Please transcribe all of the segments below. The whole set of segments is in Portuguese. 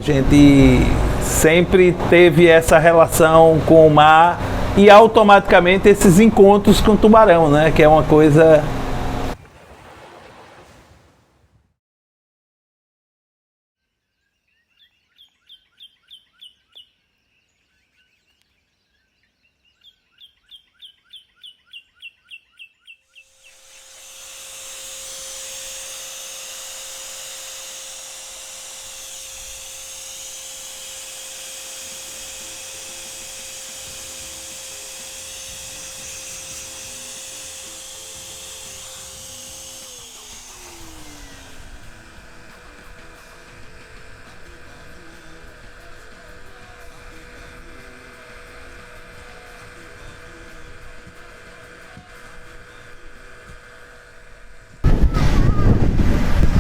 A gente sempre teve essa relação com o mar e automaticamente esses encontros com o tubarão, né? Que é uma coisa...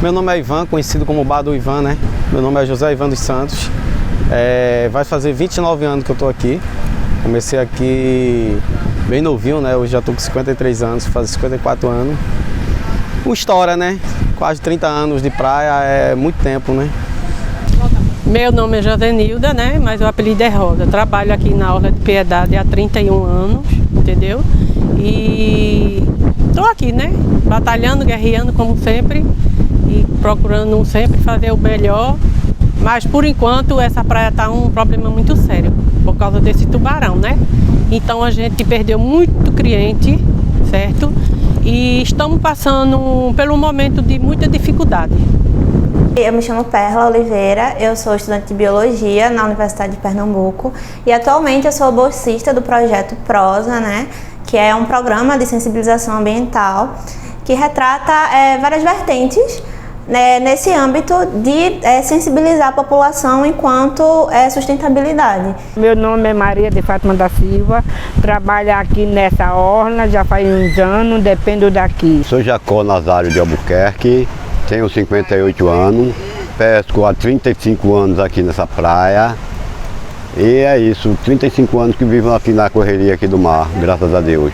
Meu nome é Ivan, conhecido como Bar do Ivan, né? Meu nome é José Ivan dos Santos. Vai fazer 29 anos que eu tô aqui. Comecei aqui bem novinho, né? Hoje já tô com 53 anos, faz 54 anos. Uma história, né? Quase 30 anos de praia, é muito tempo, né? Meu nome é Josenilda, né? Mas o apelido é Rosa. Trabalho aqui na Orla de Piedade há 31 anos, entendeu? E tô aqui, né? Batalhando, guerreando como sempre. E procurando sempre fazer o melhor, mas por enquanto essa praia está um problema muito sério, por causa desse tubarão, né? Então a gente perdeu muito cliente, certo? E estamos passando pelo momento de muita dificuldade. Eu me chamo Perla Oliveira, eu sou estudante de Biologia na Universidade de Pernambuco e atualmente eu sou bolsista do projeto PROSA, né? Que é um programa de sensibilização ambiental que retrata várias vertentes nesse âmbito de sensibilizar a população enquanto sustentabilidade. Meu nome é Maria de Fátima da Silva, trabalho aqui nessa orla já faz uns anos, dependo daqui. Sou Jacó Nazário de Albuquerque, tenho 58 anos, pesco há 35 anos aqui nessa praia. E é isso, 35 anos que vivo aqui na correria aqui do mar, graças a Deus.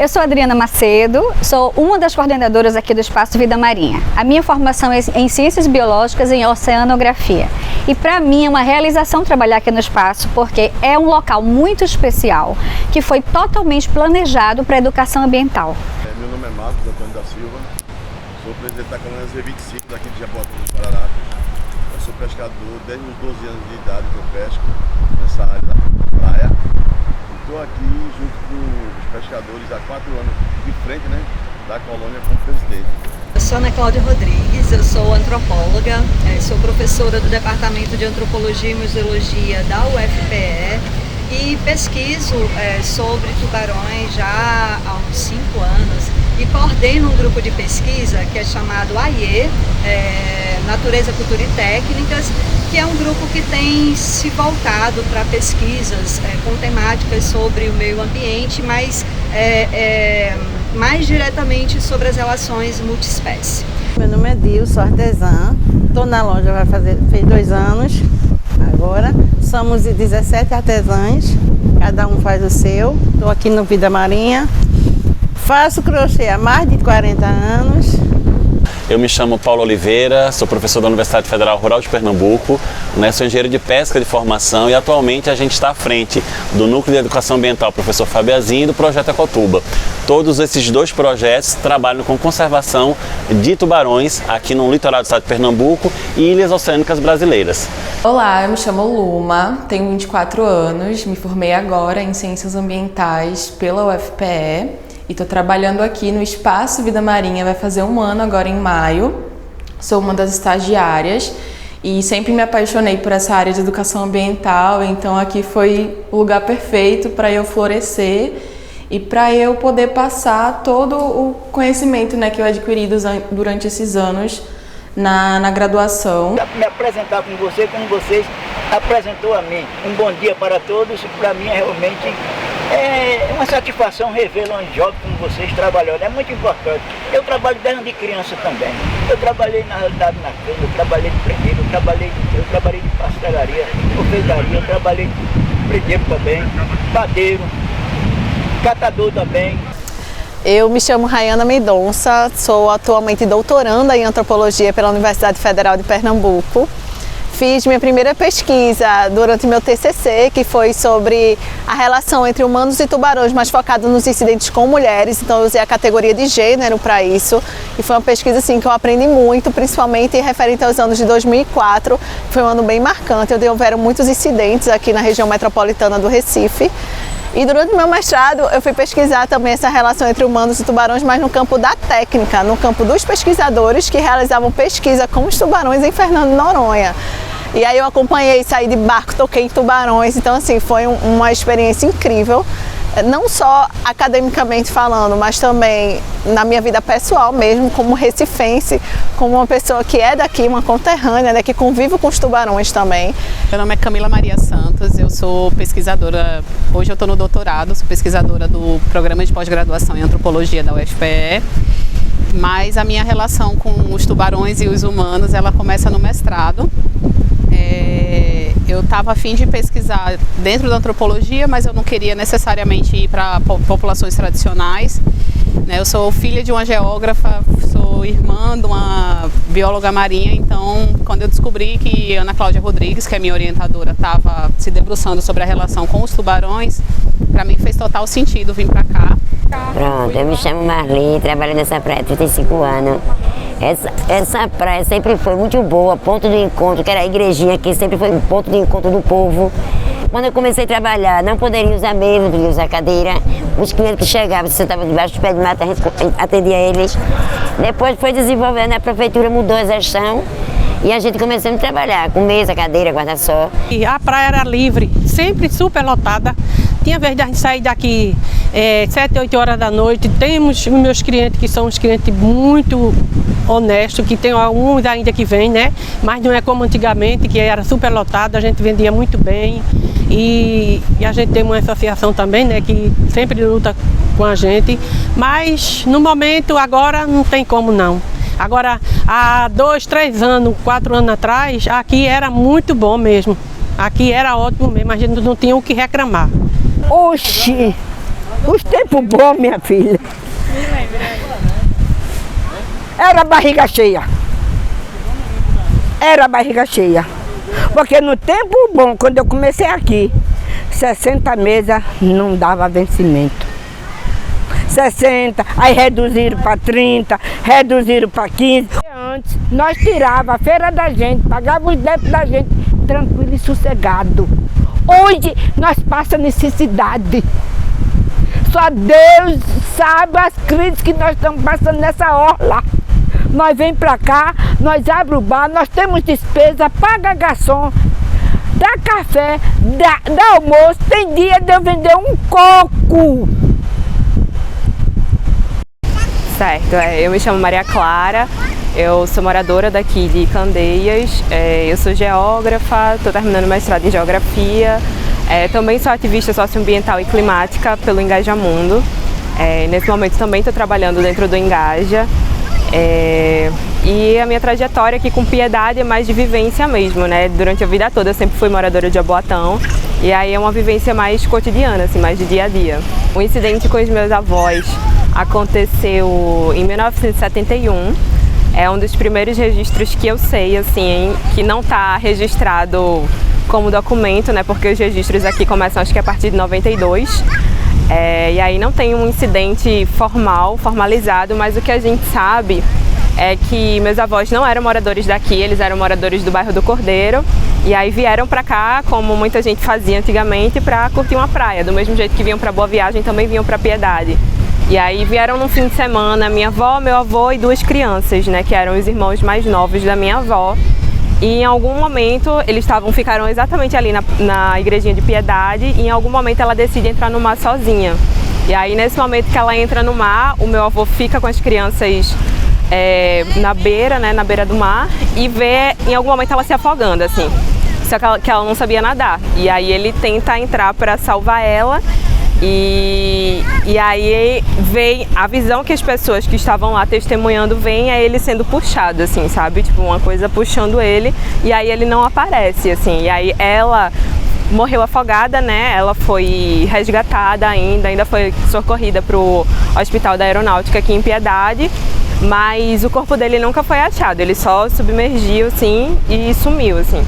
Eu sou Adriana Macedo, sou uma das coordenadoras aqui do Espaço Vida Marinha. A minha formação é em Ciências Biológicas e em Oceanografia. E para mim é uma realização trabalhar aqui no Espaço, porque é um local muito especial, que foi totalmente planejado para a educação ambiental. Meu nome é Marcos Antônio da Silva, sou presidente da Câmara Z25 daqui de Jaboatão dos Guararapes. Eu sou pescador desde os 12 anos de idade que eu pesco nessa área da praia. Estou aqui junto com os pescadores há 4 anos de frente, né, da colônia como presidente. Eu sou Ana Cláudia Rodrigues, eu sou antropóloga, sou professora do Departamento de Antropologia e Museologia da UFPE e pesquiso sobre tubarões já há uns 5 anos e coordeno um grupo de pesquisa que é chamado AIE, Natureza, Cultura e Técnicas, que é um grupo que tem se voltado para pesquisas com temáticas sobre o meio ambiente, mas mais diretamente sobre as relações multiespécie. Meu nome é Dil, sou artesã, estou na loja, fez 2 anos agora. Somos 17 artesãs, cada um faz o seu. Estou aqui no Vida Marinha, faço crochê há mais de 40 anos. Eu me chamo Paulo Oliveira, sou professor da Universidade Federal Rural de Pernambuco, né, sou engenheiro de pesca de formação e atualmente a gente está à frente do Núcleo de Educação Ambiental Professor Fabiazinho e do Projeto Ecotuba. Todos esses 2 projetos trabalham com conservação de tubarões aqui no litoral do estado de Pernambuco e ilhas oceânicas brasileiras. Olá, eu me chamo Luma, tenho 24 anos, me formei agora em Ciências Ambientais pela UFPE. E estou trabalhando aqui no Espaço Vida Marinha, vai fazer 1 ano agora em maio. Sou uma das estagiárias e sempre me apaixonei por essa área de educação ambiental, então aqui foi o lugar perfeito para eu florescer e para eu poder passar todo o conhecimento, né, que eu adquiri durante esses anos na graduação. Me apresentar com você como vocês apresentou a mim. Um bom dia para todos, para mim é realmente uma satisfação rever um jovem como vocês trabalhando, é muito importante. Eu trabalho desde criança também. Eu trabalhei na realidade na cana, eu trabalhei de prendeiro, eu trabalhei de pastelaria, confeitaria, eu trabalhei de prendeiro também, padeiro, catador também. Eu me chamo Rayana Mendonça, sou atualmente doutoranda em Antropologia pela Universidade Federal de Pernambuco. fiz minha primeira pesquisa durante meu TCC, que foi sobre a relação entre humanos e tubarões, mas focado nos incidentes com mulheres. Então eu usei a categoria de gênero para isso. E foi uma pesquisa assim, que eu aprendi muito, principalmente referente aos anos de 2004. Foi um ano bem marcante, onde houveram muitos incidentes aqui na região metropolitana do Recife. E durante o meu mestrado eu fui pesquisar também essa relação entre humanos e tubarões, mas no campo da técnica, no campo dos pesquisadores que realizavam pesquisa com os tubarões em Fernando de Noronha. E aí eu acompanhei, saí de barco, toquei em tubarões, então assim, foi uma experiência incrível, não só academicamente falando, mas também na minha vida pessoal mesmo, como recifense, como uma pessoa que é daqui, uma conterrânea, né, que convive com os tubarões também. Meu nome é Camila Maria Santos, eu sou pesquisadora, hoje eu estou no doutorado, sou pesquisadora do programa de pós-graduação em antropologia da UFPE, mas a minha relação com os tubarões e os humanos, ela começa no mestrado. Eu estava a fim de pesquisar dentro da antropologia, mas eu não queria necessariamente ir para populações tradicionais. Eu sou filha de uma geógrafa, sou irmã de uma bióloga marinha, então quando eu descobri que Ana Cláudia Rodrigues, que é minha orientadora, estava se debruçando sobre a relação com os tubarões, para mim fez total sentido vir para cá. Pronto, eu me chamo Marli, trabalho nessa praia há 35 anos. Essa praia sempre foi muito boa, ponto de encontro, que era a igrejinha aqui, sempre foi um ponto de encontro do povo. Quando eu comecei a trabalhar, não poderia usar mesa, não poderia usar cadeira. Os clientes que chegavam, se sentavam debaixo do pé de mata, a gente atendia eles. Depois foi desenvolvendo, a prefeitura mudou a gestão e a gente começou a trabalhar com mesa, cadeira, guarda-sol. E a praia era livre, sempre super lotada. Tinha vez de a gente sair daqui 7, 8 horas da noite. Temos os meus clientes, que são uns clientes muito honestos, que tem alguns ainda que vêm, né? Mas não é como antigamente, que era super lotado, a gente vendia muito bem. E a gente tem uma associação também, né, que sempre luta com a gente. Mas no momento agora não tem como não. Agora, há 2, 3 anos, 4 anos atrás, aqui era muito bom mesmo. Aqui era ótimo mesmo, a gente não tinha o que reclamar. Oxi, os tempos bons, minha filha. Era barriga cheia. Era barriga cheia. Porque no tempo bom, quando eu comecei aqui, 60 mesas não dava vencimento. 60, aí reduziram para 30, reduziram para 15. Antes, nós tirava a feira da gente, pagava os débitos da gente, tranquilo e sossegado. Hoje, nós passamos necessidade. Só Deus sabe as crises que nós estamos passando nessa orla. Nós vem para cá, nós abre o bar, nós temos despesa, paga garçom, dá café, dá almoço. Tem dia de eu vender um coco. Certo, eu me chamo Maria Clara, eu sou moradora daqui de Candeias, eu sou geógrafa, estou terminando mestrado em geografia, também sou ativista socioambiental e climática pelo Engajamundo. Nesse momento também estou trabalhando dentro do Engaja. E a minha trajetória aqui com Piedade é mais de vivência mesmo, né? Durante a vida toda eu sempre fui moradora de Jaboatão e aí é uma vivência mais cotidiana, assim, mais de dia a dia. Um incidente com os meus avós aconteceu em 1971, é um dos primeiros registros que eu sei, assim, que não está registrado como documento, né? Porque os registros aqui começam acho que a partir de 92. E aí não tem um incidente formalizado, mas o que a gente sabe é que meus avós não eram moradores daqui, eles eram moradores do bairro do Cordeiro e aí vieram para cá, como muita gente fazia antigamente, para curtir uma praia. Do mesmo jeito que vinham para Boa Viagem, também vinham para Piedade. E aí vieram no fim de semana minha avó, meu avô e 2 crianças, né, que eram os irmãos mais novos da minha avó. E em algum momento eles ficaram exatamente ali na igrejinha de Piedade e em algum momento ela decide entrar no mar sozinha. E aí nesse momento que ela entra no mar, o meu avô fica com as crianças na beira do mar e vê em algum momento ela se afogando, assim. Só que ela não sabia nadar. E aí ele tenta entrar para salvar ela. E aí vem a visão que as pessoas que estavam lá testemunhando veem é ele sendo puxado, assim, sabe? Tipo, uma coisa puxando ele e aí ele não aparece, assim. E aí ela morreu afogada, né? Ela foi resgatada ainda foi socorrida pro Hospital da Aeronáutica aqui em Piedade, mas o corpo dele nunca foi achado, ele só submergiu, assim, e sumiu, assim.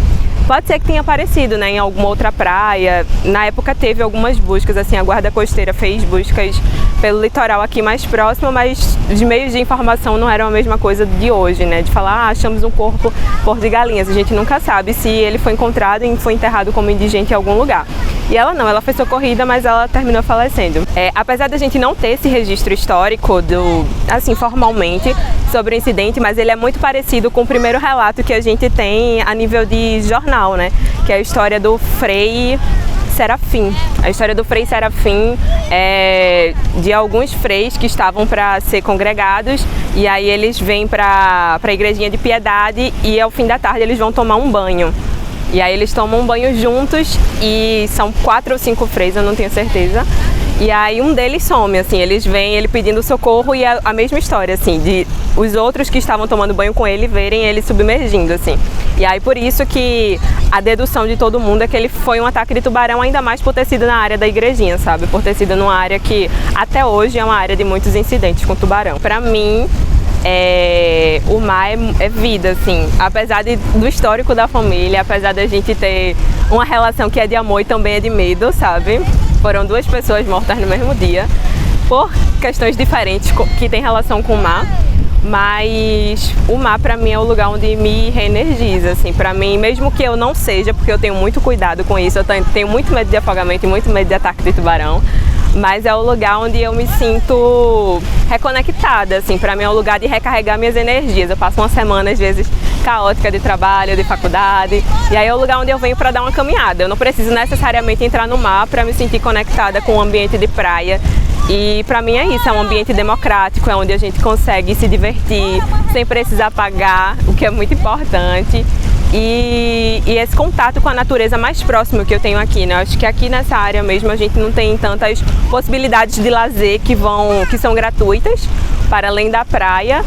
Pode ser que tenha aparecido, né, em alguma outra praia. Na época teve algumas buscas, assim, a Guarda Costeira fez buscas pelo litoral aqui mais próximo, mas os meios de informação não eram a mesma coisa de hoje, né, de falar, achamos um corpo Porto de Galinhas. A gente nunca sabe se ele foi encontrado e foi enterrado como indigente em algum lugar. E ela não, ela foi socorrida, mas ela terminou falecendo. Apesar da gente não ter esse registro histórico, assim, formalmente, sobre o incidente, mas ele é muito parecido com o primeiro relato que a gente tem a nível de jornal, né? Que é a história do Frei Serafim. A história do Frei Serafim é de alguns freis que estavam para ser congregados e aí eles vêm para a igrejinha de Piedade e ao fim da tarde eles vão tomar um banho. E aí eles tomam um banho juntos e são 4 ou 5 freis, eu não tenho certeza. E aí um deles some, assim, eles vêm ele pedindo socorro e a mesma história, assim, de os outros que estavam tomando banho com ele verem ele submergindo, assim. E aí por isso que a dedução de todo mundo é que ele foi um ataque de tubarão, ainda mais por ter sido na área da igrejinha, sabe? Por ter sido numa área que até hoje é uma área de muitos incidentes com tubarão. Pra mim, o mar é vida, assim, apesar do histórico da família, apesar da gente ter uma relação que é de amor e também é de medo, sabe? Foram 2 pessoas mortas no mesmo dia, por questões diferentes que tem relação com o mar, mas o mar pra mim é o lugar onde me reenergiza, assim, pra mim, mesmo que eu não seja, porque eu tenho muito cuidado com isso, eu tenho muito medo de afogamento e muito medo de ataque de tubarão, mas é o lugar onde eu me sinto reconectada, assim, pra mim é o lugar de recarregar minhas energias. Eu passo uma semana, às vezes, caótica de trabalho, de faculdade, e aí é o lugar onde eu venho pra dar uma caminhada. Eu não preciso necessariamente entrar no mar pra me sentir conectada com o ambiente de praia. E pra mim é isso, é um ambiente democrático, é onde a gente consegue se divertir sem precisar pagar, o que é muito importante. E esse contato com a natureza mais próximo que eu tenho aqui, né? Eu acho que aqui nessa área mesmo a gente não tem tantas possibilidades de lazer que são gratuitas, para além da praia,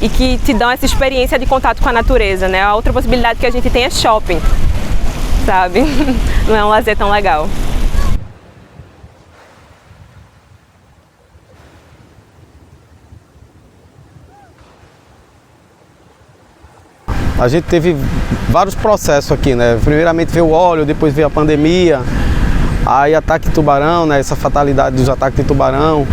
e que te dão essa experiência de contato com a natureza, né? A outra possibilidade que a gente tem é shopping, sabe? Não é um lazer tão legal. A gente teve vários processos aqui, né? Primeiramente veio o óleo, depois veio a pandemia, aí ataque de tubarão, né? Essa fatalidade dos ataques de tubarão.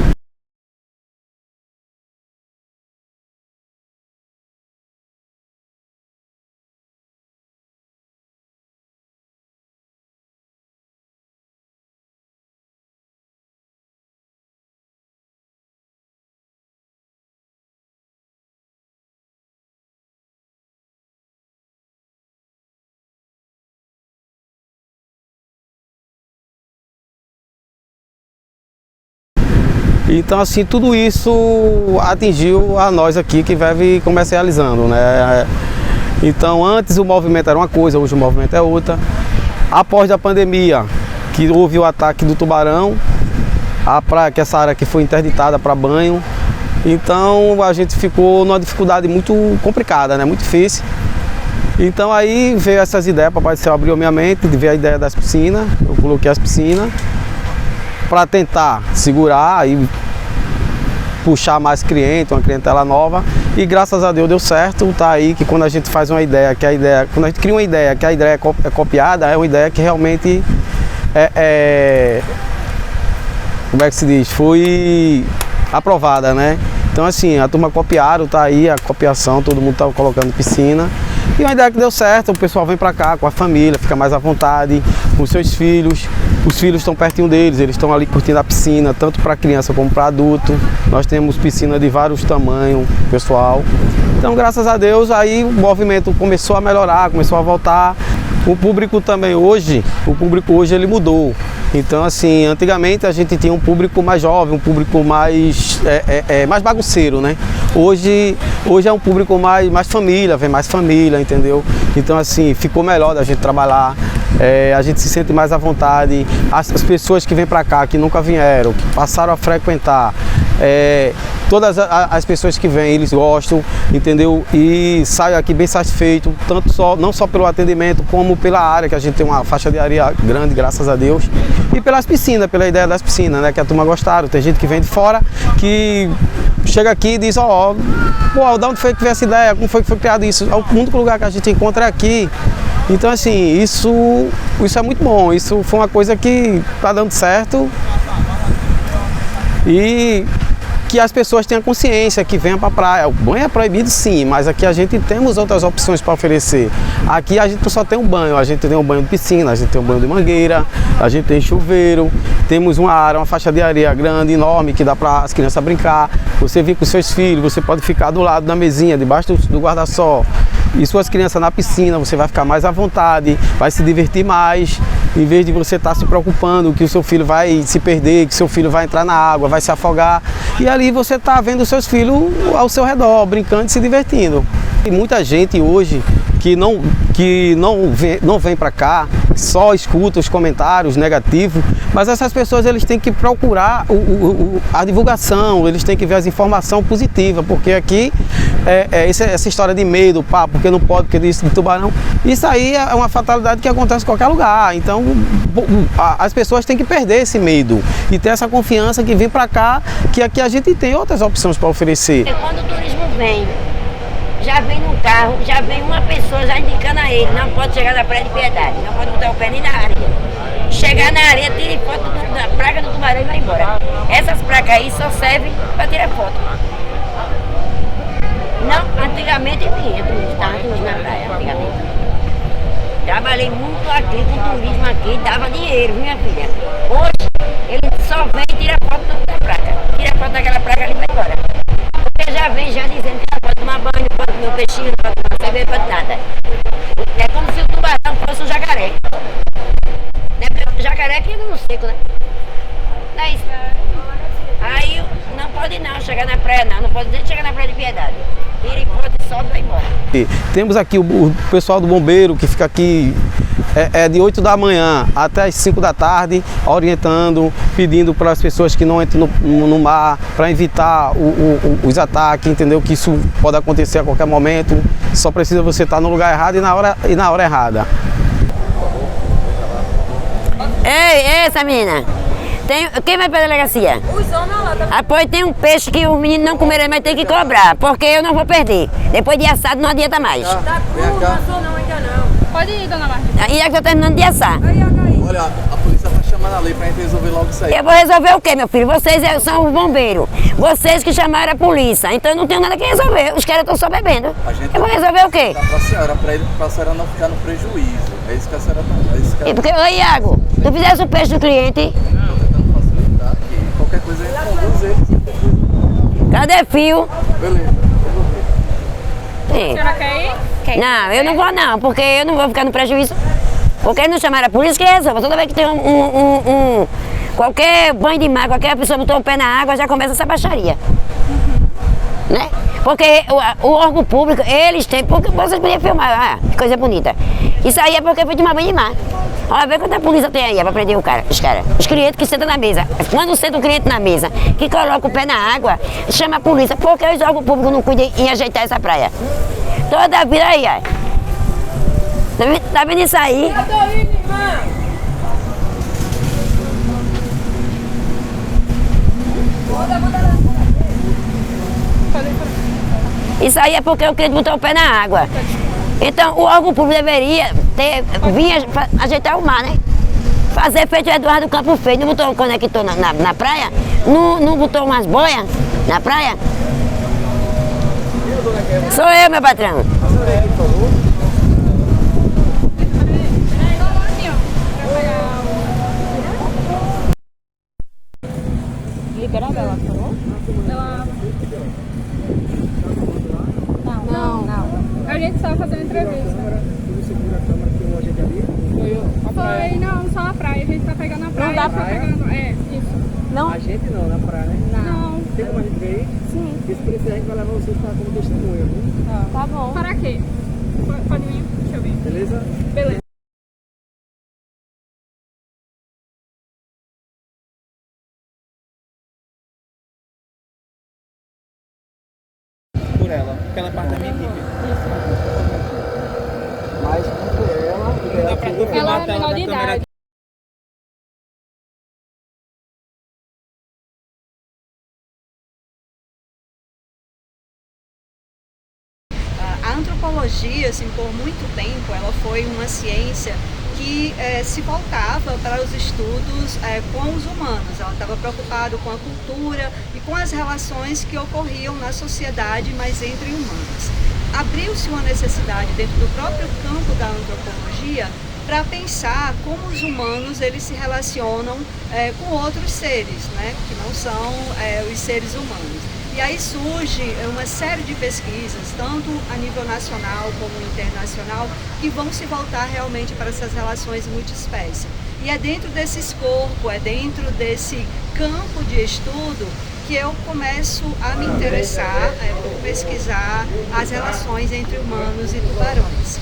Então, assim, tudo isso atingiu a nós aqui que vive comercializando, né? Então, antes o movimento era uma coisa, hoje o movimento é outra. Após a pandemia, que houve o ataque do tubarão, a praia, que essa área aqui foi interditada para banho, então a gente ficou numa dificuldade muito complicada, né? Muito difícil. Então aí veio essas ideias, Papai do Céu abriu minha mente, veio a ideia das piscinas, eu coloquei as piscinas para tentar segurar e puxar mais cliente, uma clientela nova, e graças a Deus deu certo. Tá aí que quando a gente faz uma ideia, quando a gente cria uma ideia, que a ideia é copiada, é uma ideia que realmente como é que se diz, foi aprovada, né? Então assim, a turma copiaram, tá aí a copiação, todo mundo tá colocando piscina. E uma ideia que deu certo, o pessoal vem pra cá com a família, fica mais à vontade, com seus filhos. Os filhos estão pertinho deles, eles estão ali curtindo a piscina, tanto para criança como para adulto. Nós temos piscina de vários tamanhos, pessoal. Então, graças a Deus, aí o movimento começou a melhorar, começou a voltar. O público também hoje, ele mudou. Então, assim, antigamente a gente tinha um público mais jovem, um público mais bagunceiro, né? Hoje é um público mais família, vem mais família, entendeu? Então, assim, ficou melhor da gente trabalhar, a gente se sente mais à vontade. As pessoas que vêm para cá, que nunca vieram, que passaram a frequentar, todas as pessoas que vêm, eles gostam, entendeu? E saem aqui bem satisfeitos, não só pelo atendimento, como pela área, que a gente tem uma faixa de área grande, graças a Deus. E pelas piscinas, pela ideia das piscinas, né? Que a turma gostaram. Tem gente que vem de fora, que chega aqui e diz, de onde foi que veio essa ideia? Como foi que foi criado isso? O único lugar que a gente encontra é aqui. Então assim, isso é muito bom, isso foi uma coisa que está dando certo e que as pessoas tenham consciência, que venham para a praia. O banho é proibido sim, mas aqui a gente temos outras opções para oferecer. Aqui a gente não só tem um banho, a gente tem um banho de piscina, a gente tem um banho de mangueira, a gente tem chuveiro, temos uma área, uma faixa de areia grande, enorme, que dá para as crianças brincar. Você vem com seus filhos, você pode ficar do lado da mesinha, debaixo do guarda-sol. E suas crianças na piscina, você vai ficar mais à vontade, vai se divertir mais, em vez de você estar se preocupando que o seu filho vai se perder, que seu filho vai entrar na água, vai se afogar. E ali você está vendo os seus filhos ao seu redor, brincando e se divertindo. Tem muita gente hoje que não vem para cá, só escuta os comentários negativos, mas essas pessoas eles têm que procurar a divulgação, eles têm que ver as informações positivas, porque aqui essa história de medo, porque não pode, porque disse de tubarão, isso aí é uma fatalidade que acontece em qualquer lugar. Então as pessoas têm que perder esse medo e ter essa confiança que vem para cá, que aqui a gente tem outras opções para oferecer. Quando o turismo vem, já vem no carro, já vem uma pessoa já indicando a ele, não pode chegar na Praia de Piedade, não pode botar o pé nem na areia. Chegar na areia, tire foto da placa do tubarão e vai embora. Essas placas aí só servem para tirar foto. Não, antigamente vinha turistas na praia, antigamente. Trabalhei muito aqui com turismo aqui, dava dinheiro, minha filha. Hoje, ele só vem e tira foto da placa. Tira foto daquela placa ali e vai embora. Porque já vem já dizendo que não pode tomar banho, não pode comer um peixinho, não pode tomar cerveja, não pode nada. É como se o tubarão fosse um jacaré. O jacaré que entra no seco, né? Não é isso? Aí não pode não chegar na praia não pode nem chegar na Praia de Piedade. Tira foto e sobe e vai embora. Temos aqui o pessoal do bombeiro que fica aqui de 8 da manhã até as 5 da tarde, orientando, pedindo para as pessoas que não entrem no mar, para evitar os ataques, entendeu? Que isso pode acontecer a qualquer momento, só precisa você estar no lugar errado e na hora errada. Ei, essa menina! Quem vai pra delegacia? Os homens lá também. Pois tem um peixe que os meninos não comeram, mas tem que cobrar, porque eu não vou perder. Depois de assado não adianta mais. Tá cru, não passou não, ainda não. Pode ir, dona Marta. E é que eu tô terminando de assar. Olha, a polícia tá chamando a lei pra gente resolver logo isso aí. Eu vou resolver o quê, meu filho? Vocês são os bombeiros. Vocês que chamaram a polícia. Então eu não tenho nada que resolver. Os caras estão só bebendo. Eu vou resolver o quê? Pra senhora não ficar no prejuízo. É isso que a senhora tá. E porque, ô Iago, tu fizesse o peixe do cliente. Qualquer coisa aí, conduz eles. Cadê fio? Beleza, A senhora quer ir? Não, eu não vou não, porque eu não vou ficar no prejuízo. Porque eles não chamaram a polícia, que resolva. Toda vez que tem qualquer banho de mar, qualquer pessoa botou o pé na água, já começa essa baixaria. Né? Porque o órgão público, eles têm, porque vocês podiam filmar, que coisa bonita. Isso aí é porque foi tomar banho de mar. Olha, vê quanta polícia tem aí pra prender os caras. Os clientes que sentam na mesa. Quando senta um cliente na mesa, que coloca o pé na água, chama a polícia, porque os órgãos públicos não cuidam em ajeitar essa praia. Toda a vida aí, ó. Tá vendo isso aí? Eu tô indo, irmã. Isso aí é porque o cliente botou o pé na água. Então o órgão público deveria vir ajeitar o mar, né? Fazer feito o Eduardo Campo fez. Não botou um conector na praia? Não botou umas boias na praia? Sou eu, meu patrão. Libera ela, por favor. Não. A gente estava fazendo entrevista. Foi, não, só a praia. A gente tá pegando a praia. Não dá pra pegar. Isso. Não? A gente não, na praia, né? Não. Tem como a gente ver aí? Sim. Isso por isso a gente vai levar vocês para como testemunha, viu? Tá bom. Para quê? Pode vir? Deixa eu ver. Beleza? Beleza. Por ela, porque ela é parte da minha equipe. Mas por ela, não dá pra tu filmar a tela da câmera. A antropologia antropologia, assim, por muito tempo, ela foi uma ciência que se voltava para os estudos com os humanos. Ela estava preocupada com a cultura e com as relações que ocorriam na sociedade, mas entre humanos. Abriu-se uma necessidade dentro do próprio campo da antropologia para pensar como os humanos eles se relacionam com outros seres, né, que não são os seres humanos. E aí surge uma série de pesquisas, tanto a nível nacional como internacional, que vão se voltar realmente para essas relações multiespécie. E é dentro desse escopo, é dentro desse campo de estudo que eu começo a me interessar por pesquisar as relações entre humanos e tubarões.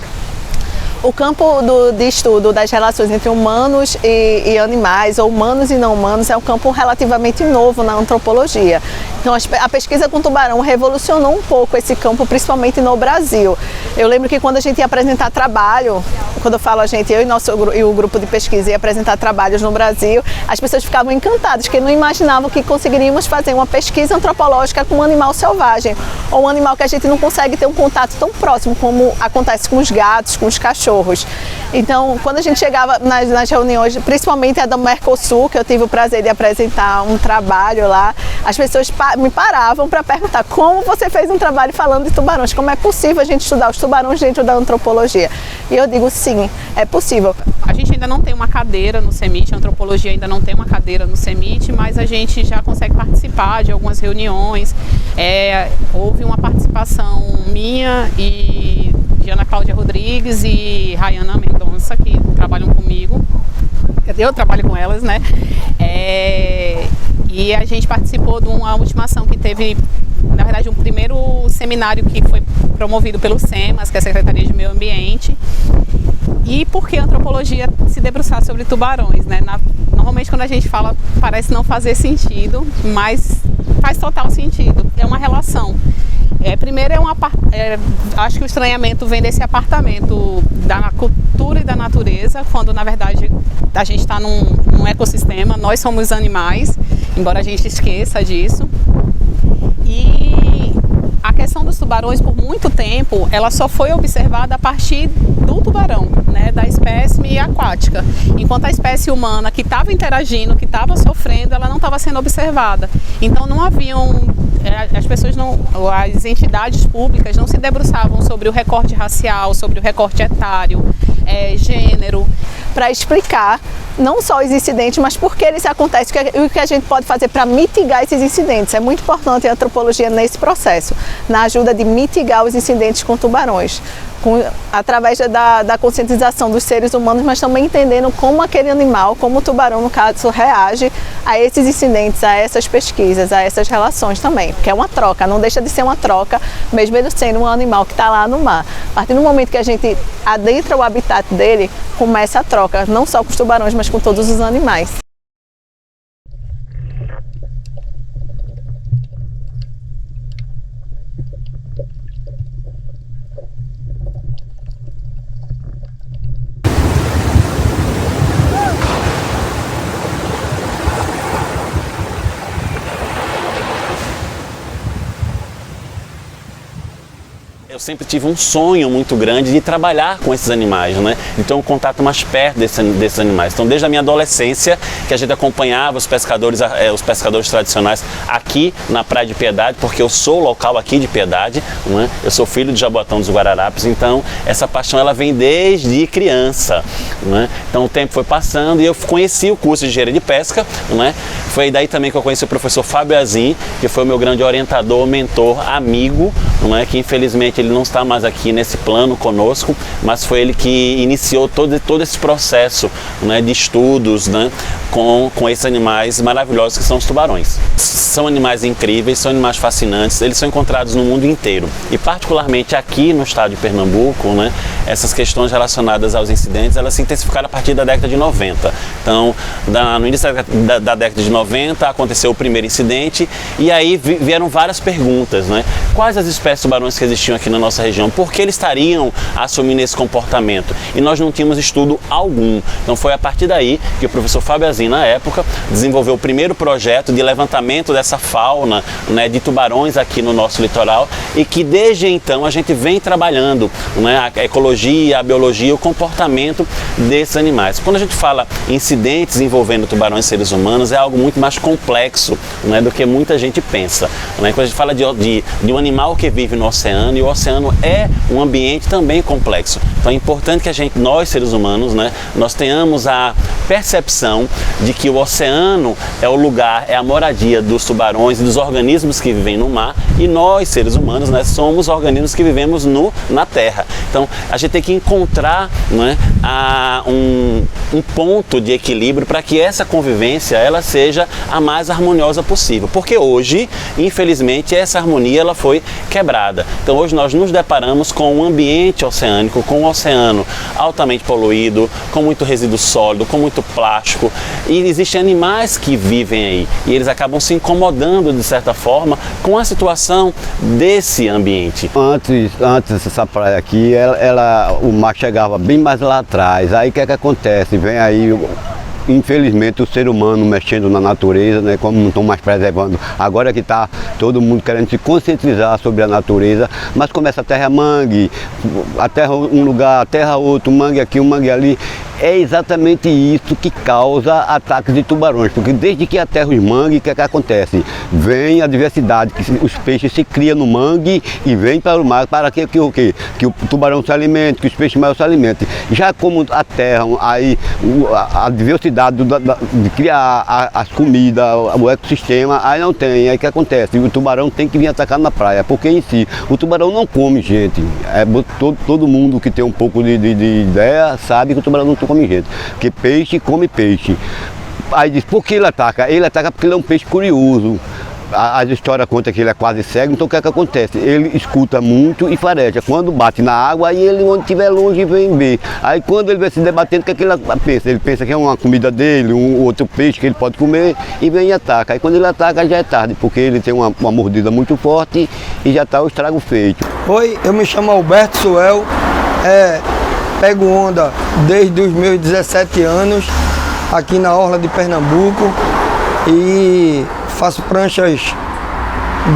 O campo de estudo das relações entre humanos e animais, ou humanos e não humanos, é um campo relativamente novo na antropologia. Então, a pesquisa com tubarão revolucionou um pouco esse campo, principalmente no Brasil. Eu lembro que quando a gente ia apresentar trabalho, quando eu falo a gente, eu e o grupo de pesquisa ia apresentar trabalhos no Brasil, as pessoas ficavam encantadas, porque não imaginavam que conseguiríamos fazer uma pesquisa antropológica com um animal selvagem, ou um animal que a gente não consegue ter um contato tão próximo como acontece com os gatos, com os cachorros. Então, quando a gente chegava nas reuniões, principalmente a do Mercosul, que eu tive o prazer de apresentar um trabalho lá, as pessoas me paravam para perguntar como você fez um trabalho falando de tubarões, como é possível a gente estudar os tubarões dentro da antropologia. E eu digo sim, é possível. A gente ainda não tem uma cadeira no CEMIT, a antropologia ainda não tem uma cadeira no CEMIT, mas a gente já consegue participar de algumas reuniões. Houve uma participação minha e de Ana Cláudia Rodrigues e Rayana Mendonça, que trabalham comigo. Eu trabalho com elas, né? E a gente participou de uma última ação que teve, na verdade, um primeiro seminário que foi promovido pelo SEMAS, que é a Secretaria de Meio Ambiente. E por que a antropologia se debruçar sobre tubarões, né? Normalmente quando a gente fala parece não fazer sentido, mas faz total sentido, é uma relação. Primeiro acho que o estranhamento vem desse apartamento da cultura e da natureza, quando na verdade a gente está num ecossistema, nós somos animais, embora a gente esqueça disso. E a questão dos tubarões, por muito tempo, ela só foi observada a partir do tubarão, né, da espécie aquática. Enquanto a espécie humana que estava interagindo, que estava sofrendo, ela não estava sendo observada. Então não haviam, as entidades públicas não se debruçavam sobre o recorte racial, sobre o recorte etário, gênero, para explicar não só os incidentes, mas por que eles acontecem e o que a gente pode fazer para mitigar esses incidentes. É muito importante a antropologia nesse processo, na ajuda de mitigar os incidentes com tubarões, através da conscientização dos seres humanos, mas também entendendo como aquele animal, como o tubarão no caso, reage a esses incidentes, a essas pesquisas, a essas relações também, porque é uma troca, não deixa de ser uma troca, mesmo ele sendo um animal que está lá no mar. A partir do momento que a gente adentra o habitat dele, começa a troca, não só com os tubarões, mas com todos os animais. Eu sempre tive um sonho muito grande de trabalhar com esses animais, né? Então um contato mais perto desses animais. Então desde a minha adolescência que a gente acompanhava os pescadores tradicionais aqui na Praia de Piedade, porque eu sou local aqui de Piedade, né? Eu sou filho de Jaboatão dos Guararapes, então essa paixão ela vem desde criança, né? Então o tempo foi passando e eu conheci o curso de engenharia de pesca, né? Foi daí também que eu conheci o professor Fábio Azin, que foi o meu grande orientador, mentor, amigo, né? Que infelizmente ele não está mais aqui nesse plano conosco, mas foi ele que iniciou todo esse processo, né, de estudos, né, com esses animais maravilhosos que são os tubarões. São animais incríveis, são animais fascinantes, eles são encontrados no mundo inteiro e particularmente aqui no estado de Pernambuco, né, essas questões relacionadas aos incidentes, elas se intensificaram a partir da década de 90. Então, no início da década de 90, aconteceu o primeiro incidente e aí vieram várias perguntas, né? Quais as espécies de tubarões que existiam aqui na nossa região? Por que eles estariam assumindo esse comportamento? E nós não tínhamos estudo algum. Então foi a partir daí que o professor Fabiazin, na época, desenvolveu o primeiro projeto de levantamento dessa fauna, né, de tubarões aqui no nosso litoral e que desde então a gente vem trabalhando, né, a ecologia, a biologia, o comportamento desses animais. Quando a gente fala em incidentes envolvendo tubarões e seres humanos, é algo muito mais complexo, né, do que muita gente pensa. Né? Quando a gente fala de um animal que vive no oceano, e o oceano é um ambiente também complexo. Então é importante que nós seres humanos, né, nós tenhamos a percepção de que o oceano é o lugar, é a moradia dos tubarões e dos organismos que vivem no mar, e nós, seres humanos, né, somos organismos que vivemos na terra. Então a gente tem que encontrar, né, um ponto de equilíbrio para que essa convivência ela seja a mais harmoniosa possível, porque hoje, infelizmente, essa harmonia ela foi quebrada. Então hoje nós nos deparamos com um ambiente oceânico, com um oceano altamente poluído, com muito resíduo sólido, com muito plástico, e existem animais que vivem aí e eles acabam se incomodando de certa forma com a situação desse ambiente. Antes dessa praia aqui, o mar chegava bem mais lá atrás. Aí o que é que acontece? Vem aí, infelizmente, o ser humano mexendo na natureza, né, como não estão mais preservando. Agora que está todo mundo querendo se conscientizar sobre a natureza, mas começa a terra mangue, a terra um lugar, a terra outro, um mangue aqui, um mangue ali. É exatamente isso que causa ataques de tubarões, porque desde que aterra os mangues, o que é que acontece? Vem a diversidade, que os peixes se criam no mangue e vêm para o mar para que o tubarão se alimente, que os peixes maiores se alimentem. Já como a terra, aí a diversidade de criar as comidas, o ecossistema, aí não tem. Aí o que acontece? O tubarão tem que vir atacar na praia, porque em si, o tubarão não come gente. Todo mundo que tem um pouco de ideia sabe que o tubarão não come gente, porque peixe come peixe. Aí diz, por que ele ataca? Ele ataca porque ele é um peixe curioso. As histórias contam que ele é quase cego, então o que é que acontece? Ele escuta muito e fareja. Quando bate na água, aí ele, onde estiver longe, vem ver. Aí quando ele vai se debatendo, o que é que ele pensa? Ele pensa que é uma comida dele, um outro peixe que ele pode comer, e vem e ataca. Aí quando ele ataca, já é tarde, porque ele tem uma mordida muito forte e já está o estrago feito. Oi, eu me chamo Alberto Suel, pego onda desde os meus 17 anos, aqui na orla de Pernambuco, e faço pranchas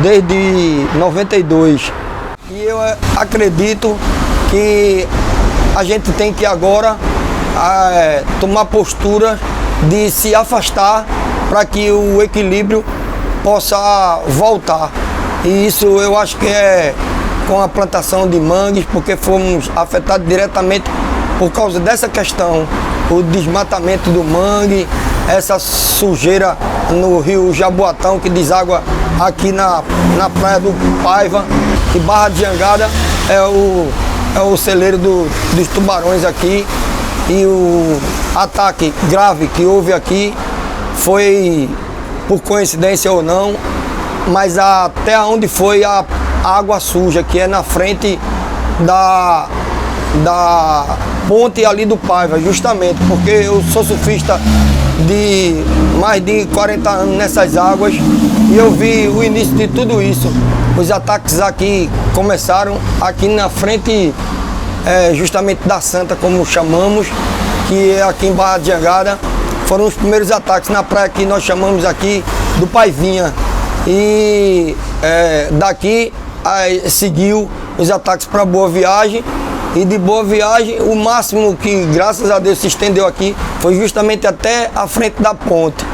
desde 92. E eu acredito que a gente tem que agora tomar postura de se afastar para que o equilíbrio possa voltar. E isso eu acho que é com a plantação de mangues, porque fomos afetados diretamente por causa dessa questão, o desmatamento do mangue, essa sujeira no rio Jaboatão, que deságua aqui na praia do Paiva, e Barra de Jangada é o celeiro dos tubarões aqui. E o ataque grave que houve aqui foi, por coincidência ou não, mas até onde foi a água suja, que é na frente da ponte ali do Paiva, justamente porque eu sou surfista de mais de 40 anos nessas águas e eu vi o início de tudo isso. Os ataques aqui começaram aqui na frente, justamente da Santa, como chamamos, que é aqui em Barra de Jangada. Foram os primeiros ataques na praia que nós chamamos aqui do Paivinha. E daqui seguiu os ataques para Boa Viagem, e de Boa Viagem o máximo que graças a Deus se estendeu aqui foi justamente até a frente da ponte.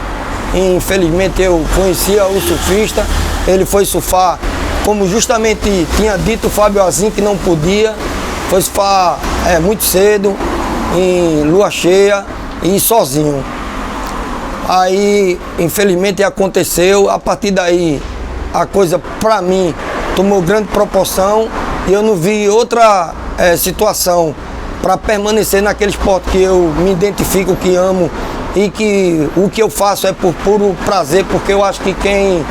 E, infelizmente eu conhecia o surfista, ele foi surfar como justamente tinha dito o Fabiazin que não podia, foi surfar muito cedo, em lua cheia e sozinho. Aí infelizmente aconteceu, a partir daí a coisa para mim tomou grande proporção e eu não vi outra situação para permanecer naquele esporte que eu me identifico, que amo e que o que eu faço é por puro prazer, porque eu acho que quem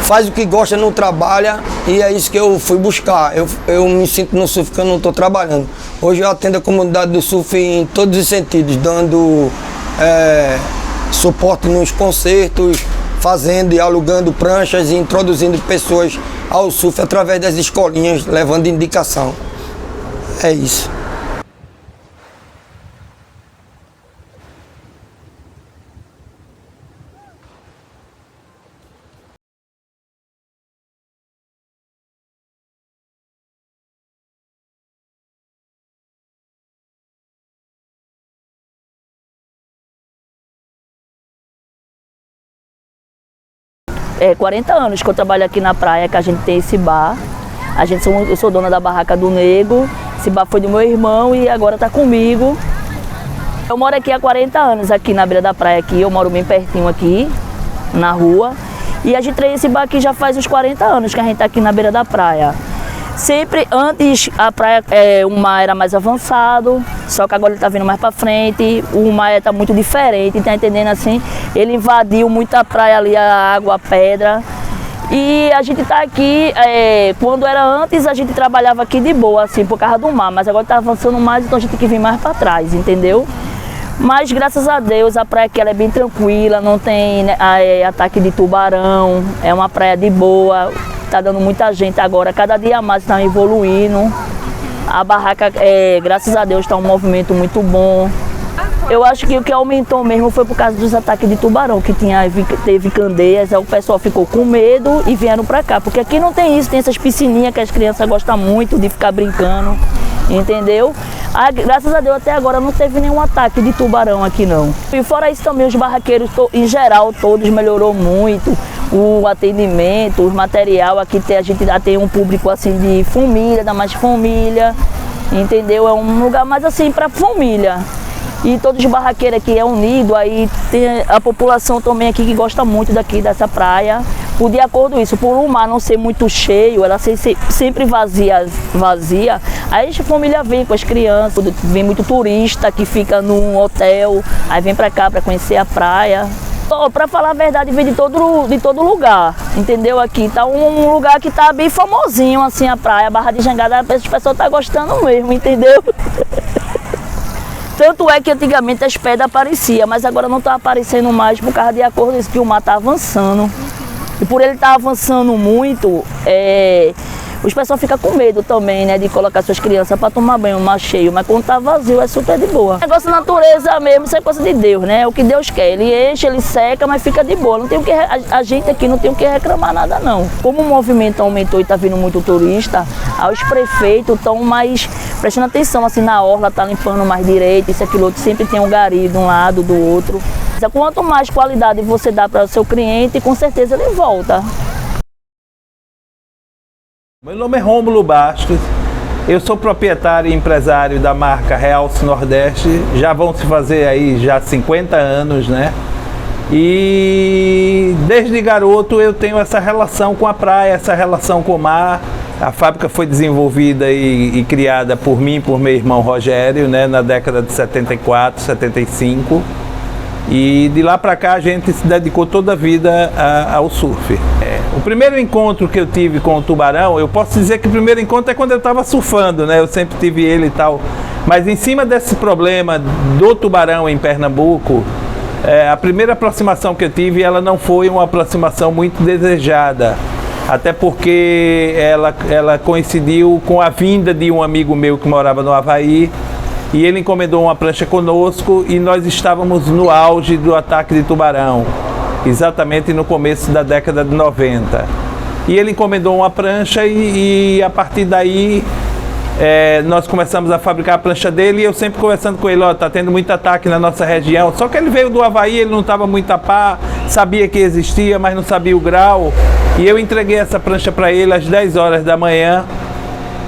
faz o que gosta não trabalha, e é isso que eu fui buscar. Eu me sinto no surf que eu não estou trabalhando. Hoje eu atendo a comunidade do surf em todos os sentidos, dando suporte nos concertos, fazendo e alugando pranchas e introduzindo pessoas ao surf através das escolinhas, levando indicação. É isso. É 40 anos que eu trabalho aqui na praia, que a gente tem esse bar. Eu sou dona da Barraca do Nego. Esse bar foi do meu irmão e agora está comigo. Eu moro aqui há 40 anos, aqui na beira da praia. Eu moro bem pertinho aqui, na rua. E a gente tem esse bar aqui já faz uns 40 anos que a gente está aqui na beira da praia. Sempre antes a praia, o mar era mais avançado, só que agora ele está vindo mais para frente, o mar está muito diferente, tá entendendo assim? Ele invadiu muita praia ali, a água, a pedra. E a gente está aqui, quando era antes a gente trabalhava aqui de boa, assim, por causa do mar, mas agora está avançando mais, então a gente tem que vir mais para trás, entendeu? Mas graças a Deus a praia aqui ela é bem tranquila, não tem ataque de tubarão, é uma praia de boa. Está dando muita gente agora, cada dia mais está evoluindo. A barraca, graças a Deus, está um movimento muito bom. Eu acho que o que aumentou mesmo foi por causa dos ataques de tubarão, que teve candeias, aí o pessoal ficou com medo e vieram para cá. Porque aqui não tem isso, tem essas piscininhas que as crianças gostam muito de ficar brincando, entendeu? Graças a Deus até agora não teve nenhum ataque de tubarão aqui não. E fora isso também os barraqueiros em geral todos melhorou muito. O atendimento, os material, aqui a gente tem um público assim de família, da mais família, entendeu? É um lugar mais assim para família. E todos os barraqueiros aqui é unido, aí tem a população também aqui que gosta muito daqui dessa praia. De acordo com isso, por o mar não ser muito cheio, ela ser sempre vazia, aí a família vem com as crianças, vem muito turista que fica num hotel, aí vem para cá para conhecer a praia. Para falar a verdade, vem de todo lugar, entendeu? Aqui tá um lugar que tá bem famosinho, assim, a praia, a Barra de Jangada, as pessoas tá gostando mesmo, entendeu? Tanto é que antigamente as pedras apareciam, mas agora não tá aparecendo mais por causa de acordo com isso, que o mar tá avançando. E por ele estar avançando muito, os pessoal ficam com medo também, né, de colocar suas crianças para tomar banho no mar cheio, mas quando tá vazio é super de boa. Negócio da natureza mesmo, isso é coisa de Deus, né? É o que Deus quer. Ele enche, ele seca, mas fica de boa. Não tem o que, a gente aqui não tem o que reclamar nada, não. Como o movimento aumentou e tá vindo muito turista, os prefeitos estão mais prestando atenção, assim, na orla, tá limpando mais direito, isso, aquilo outro, sempre tem um gari de um lado, do outro. Quanto mais qualidade você dá para o seu cliente, com certeza ele volta. Meu nome é Rômulo Bastos, eu sou proprietário e empresário da marca Realce Nordeste, já vão se fazer aí já 50 anos, né? E desde garoto eu tenho essa relação com a praia, essa relação com o mar. A fábrica foi desenvolvida e criada por mim e por meu irmão Rogério, né, na década de 74, 75. E de lá para cá a gente se dedicou toda a vida ao surf. O primeiro encontro que eu tive com o tubarão, eu posso dizer que o primeiro encontro é quando eu estava surfando, né? Eu sempre tive ele e tal. Mas em cima desse problema do tubarão em Pernambuco, a primeira aproximação que eu tive, ela não foi uma aproximação muito desejada. Até porque ela coincidiu com a vinda de um amigo meu que morava no Havaí. E ele encomendou uma prancha conosco e nós estávamos no auge do ataque de tubarão, exatamente no começo da década de 90. E ele encomendou uma prancha e a partir daí nós começamos a fabricar a prancha dele e eu sempre conversando com ele, tá tendo muito ataque na nossa região. Só que ele veio do Havaí, ele não estava muito a par, sabia que existia, mas não sabia o grau. E eu entreguei essa prancha para ele às 10 horas da manhã.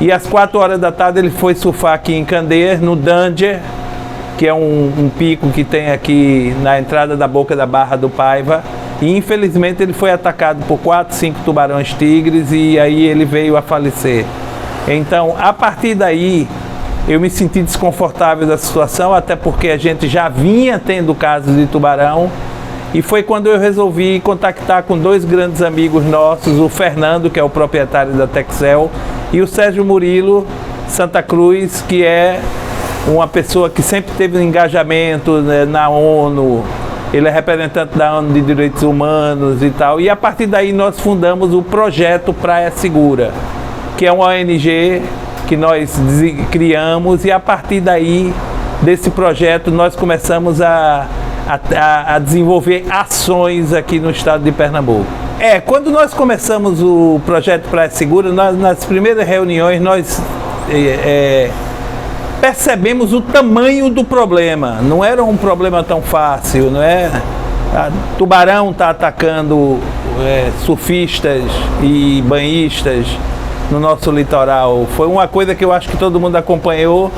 E às 4 horas da tarde ele foi surfar aqui em Candeias, no Danger, que é um pico que tem aqui na entrada da boca da Barra do Paiva. E infelizmente ele foi atacado por 4, 5 tubarões tigres e aí ele veio a falecer. Então, a partir daí, eu me senti desconfortável da situação, até porque a gente já vinha tendo casos de tubarão. E foi quando eu resolvi contactar com 2 grandes amigos nossos, o Fernando, que é o proprietário da Texel, e o Sérgio Murilo, Santa Cruz, que é uma pessoa que sempre teve um engajamento, né, na ONU. Ele é representante da ONU de Direitos Humanos e tal. E a partir daí nós fundamos o projeto Praia Segura, que é uma ONG que nós criamos, e a partir daí, desse projeto, nós começamos a desenvolver ações aqui no estado de Pernambuco. Quando nós começamos o projeto Praia Segura, nas primeiras reuniões, nós percebemos o tamanho do problema. Não era um problema tão fácil, não é? Tubarão está atacando surfistas e banhistas no nosso litoral. Foi uma coisa que eu acho que todo mundo acompanhou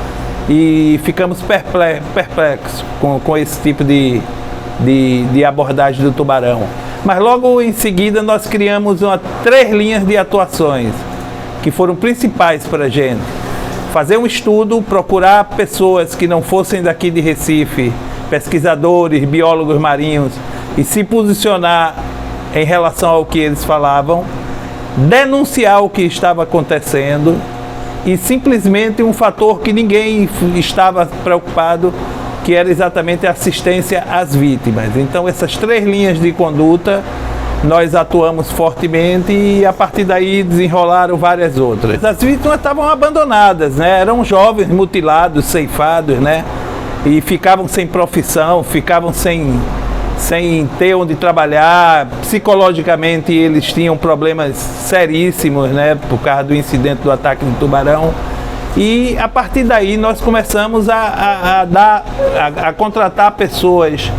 e ficamos perplexos com esse tipo de abordagem do tubarão. Mas logo em seguida nós criamos 3 linhas de atuações que foram principais para a gente. Fazer um estudo, procurar pessoas que não fossem daqui de Recife, pesquisadores, biólogos marinhos, e se posicionar em relação ao que eles falavam, denunciar o que estava acontecendo, e simplesmente um fator que ninguém estava preocupado, que era exatamente a assistência às vítimas. Então essas 3 linhas de conduta nós atuamos fortemente, e a partir daí desenrolaram várias outras. As vítimas estavam abandonadas, né? Eram jovens mutilados, ceifados, né? E ficavam sem profissão, ficavam sem ter onde trabalhar. Psicologicamente eles tinham problemas seríssimos, né? Por causa do incidente do ataque do tubarão. E a partir daí nós começamos a contratar pessoas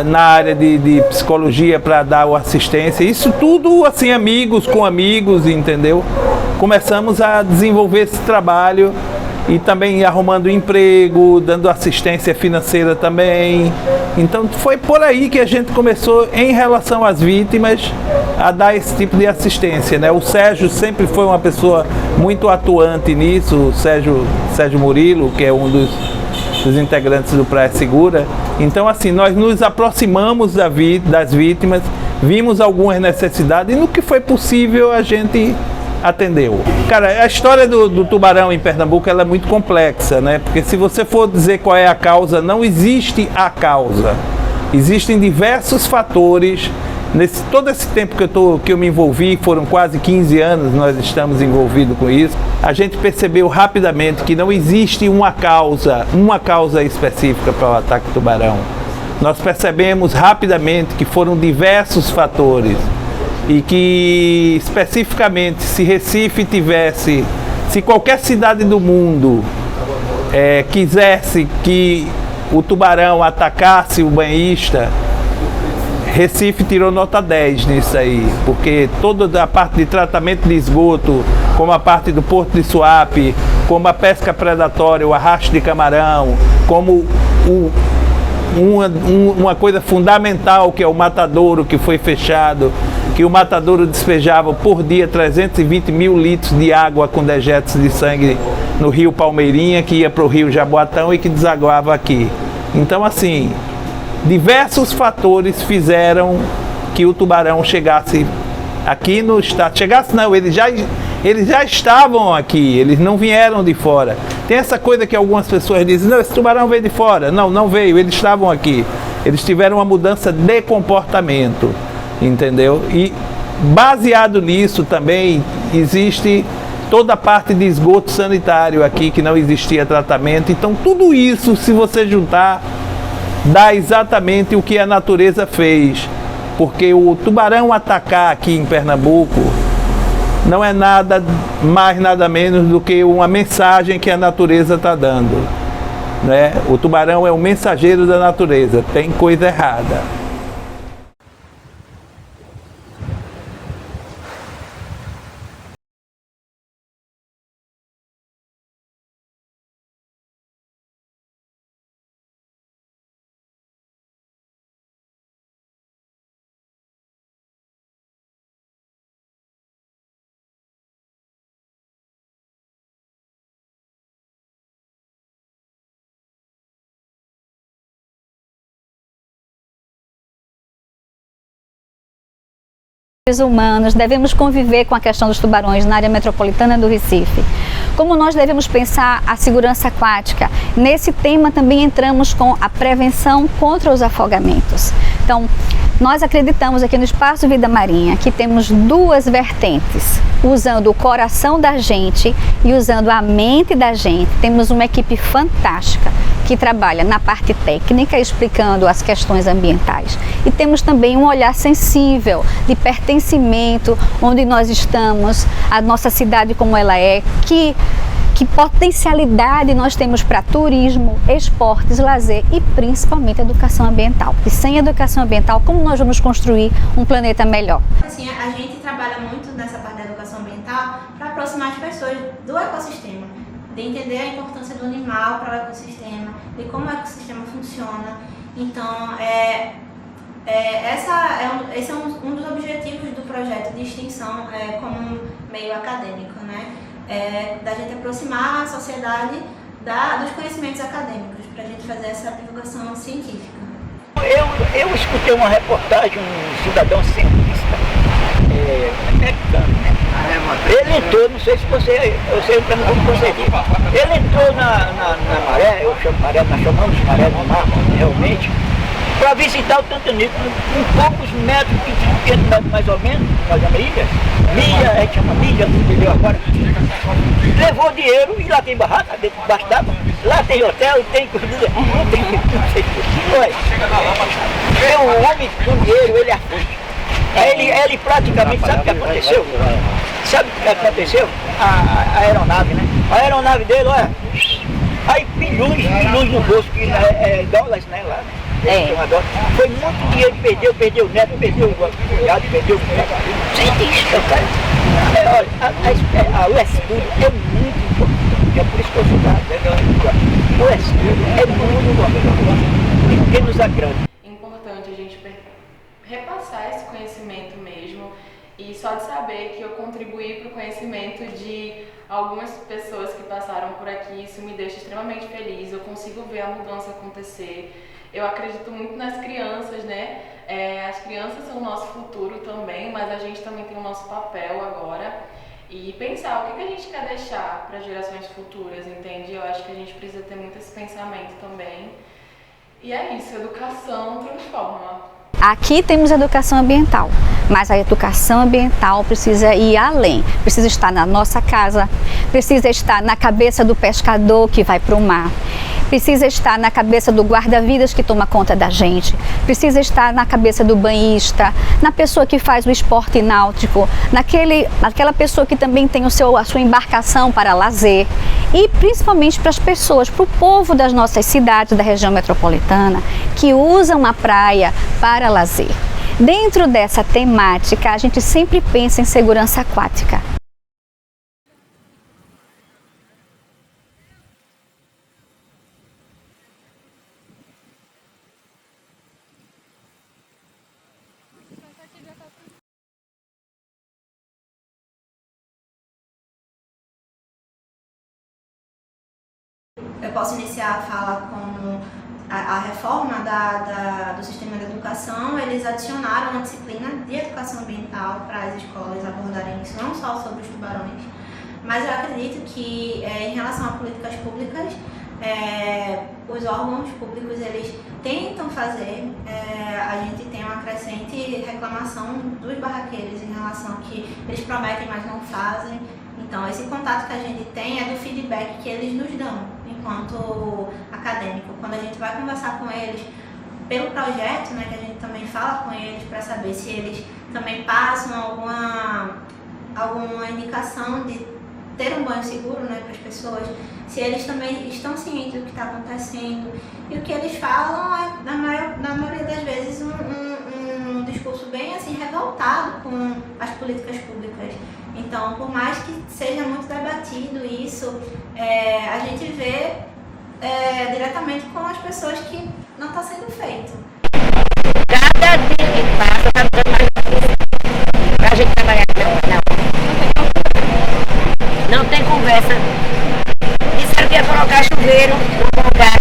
na área de psicologia para dar assistência. Isso tudo assim, amigos com amigos, entendeu? Começamos a desenvolver esse trabalho e também arrumando emprego, dando assistência financeira também. Então foi por aí que a gente começou, em relação às vítimas, a dar esse tipo de assistência, né? O Sérgio sempre foi uma pessoa muito atuante nisso, o Sérgio Murilo, que é um dos integrantes do Praia Segura. Então assim, nós nos aproximamos das vítimas, vimos algumas necessidades e no que foi possível a gente atendeu. Cara, a história do tubarão em Pernambuco ela é muito complexa, né? Porque se você for dizer qual é a causa, não existe a causa. Existem diversos fatores. Todo esse tempo que eu me envolvi, foram quase 15 anos, nós estamos envolvidos com isso, a gente percebeu rapidamente que não existe uma causa específica para o ataque do tubarão. Nós percebemos rapidamente que foram diversos fatores e que, especificamente, se Recife tivesse, se qualquer cidade do mundo quisesse que o tubarão atacasse o banhista, Recife tirou nota 10 nisso aí, porque toda a parte de tratamento de esgoto, como a parte do Porto de Suape, como a pesca predatória, o arrasto de camarão, como uma coisa fundamental que é o matadouro que foi fechado, que o matadouro despejava por dia 320 mil litros de água com dejetos de sangue no rio Palmeirinha, que ia para o rio Jaboatão e que desaguava aqui. Então assim, diversos fatores fizeram que o tubarão chegasse aqui no estado. Chegasse não, eles já estavam aqui, eles não vieram de fora. Tem essa coisa que algumas pessoas dizem, não, esse tubarão veio de fora. Não, não veio, eles estavam aqui. Eles tiveram uma mudança de comportamento, entendeu? E baseado nisso também existe toda a parte de esgoto sanitário aqui, que não existia tratamento. Então tudo isso, se você juntar, dá exatamente o que a natureza fez, porque o tubarão atacar aqui em Pernambuco não é nada mais, nada menos do que uma mensagem que a natureza está dando, né? O tubarão é o mensageiro da natureza, tem coisa errada. Humanos devemos conviver com a questão dos tubarões na área metropolitana do Recife, como nós devemos pensar a segurança aquática. Nesse tema também entramos com a prevenção contra os afogamentos. Então, nós acreditamos aqui no Espaço Vida Marinha que temos duas vertentes, usando o coração da gente e usando a mente da gente. Temos uma equipe fantástica que trabalha na parte técnica, explicando as questões ambientais. E temos também um olhar sensível, de pertencimento, onde nós estamos, a nossa cidade como ela é, que potencialidade nós temos para turismo, esportes, lazer e principalmente educação ambiental. E sem educação ambiental, como nós vamos construir um planeta melhor? Assim, a gente trabalha muito nessa parte da educação ambiental para aproximar as pessoas do ecossistema, de entender a importância do animal para o ecossistema, de como o ecossistema funciona. Então, esse é um dos objetivos do projeto de extensão como meio acadêmico, né? Da gente aproximar a sociedade dos conhecimentos acadêmicos, para a gente fazer essa divulgação científica. Eu escutei uma reportagem, um cidadão cientista americano, né? Ele entrou, não sei se eu sei como você viu, ele entrou na maré, eu chamo maré, nós chamamos de maré no mar, realmente, para visitar o Tantanico, com poucos metros, 500 metros mais ou menos, nós chamamos milha, a gente chama milha, entendeu agora? Levou dinheiro e lá tem barraca, dentro de baixo d'água, lá tem hotel, tem comida, não tem, não sei. Olha, o homem com dinheiro, ele afunde. Ele praticamente, sabe o que aconteceu? Sabe o que aconteceu? A aeronave, né? A aeronave dele, olha, aí bilhões no bolso, que é dólares, né, lá, né? Foi muito dinheiro, perdeu o neto, perdeu o cunhado, perdeu o cientista, cara. Olha, o estudo é muito importante, é por isso que eu sou da o estudo é muito importante, porque nos agrada. É importante a gente repassar esse conhecimento mesmo, e só de saber que eu contribuí para o conhecimento de algumas pessoas que passaram por aqui, isso me deixa extremamente feliz, eu consigo ver a mudança acontecer. Eu acredito muito nas crianças, né? As crianças são o nosso futuro também, mas a gente também tem o nosso papel agora. E pensar o que a gente quer deixar para gerações futuras, entende? Eu acho que a gente precisa ter muito esse pensamento também. E é isso, educação transforma. Aqui temos educação ambiental, mas a educação ambiental precisa ir além, precisa estar na nossa casa, precisa estar na cabeça do pescador que vai para o mar, precisa estar na cabeça do guarda-vidas que toma conta da gente, precisa estar na cabeça do banhista, na pessoa que faz o esporte náutico, naquela pessoa que também tem a sua embarcação para lazer, e principalmente para as pessoas, para o povo das nossas cidades, da região metropolitana, que usam a praia para lazer. Dentro dessa temática, a gente sempre pensa em segurança aquática. Eu posso iniciar a fala como a reforma do sistema de educação. Eles adicionaram uma disciplina de educação ambiental para as escolas abordarem isso, não só sobre os tubarões, mas eu acredito que em relação a políticas públicas, os órgãos públicos eles tentam fazer. A gente tem uma crescente reclamação dos barraqueiros em relação a que eles prometem, mas não fazem. Então, esse contato que a gente tem é do feedback que eles nos dão, enquanto acadêmico. Quando a gente vai conversar com eles pelo projeto, né, que a gente também fala com eles para saber se eles também passam alguma indicação de ter um banho seguro, né, para as pessoas, se eles também estão cientes do que está acontecendo. E o que eles falam é, na maioria das vezes, um discurso bem assim, revoltado com as políticas públicas. Então, por mais que seja muito debatido isso, a gente vê diretamente com as pessoas que não está sendo feito. Cada dia que passa, está ficando mais difícil para a gente trabalhar. Não tem conversa. Disseram que ia colocar chuveiro, não colocaram.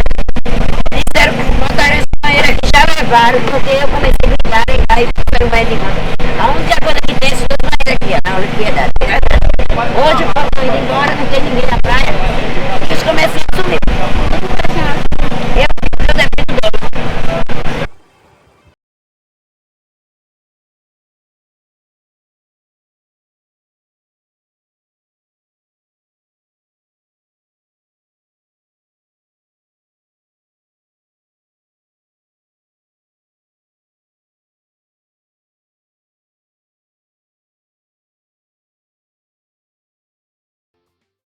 Disseram que botaram essa banheira aqui, já levaram, porque eu comecei a gritar e aí o médico. A única coisa que tem é esse banheiro aqui, na hora que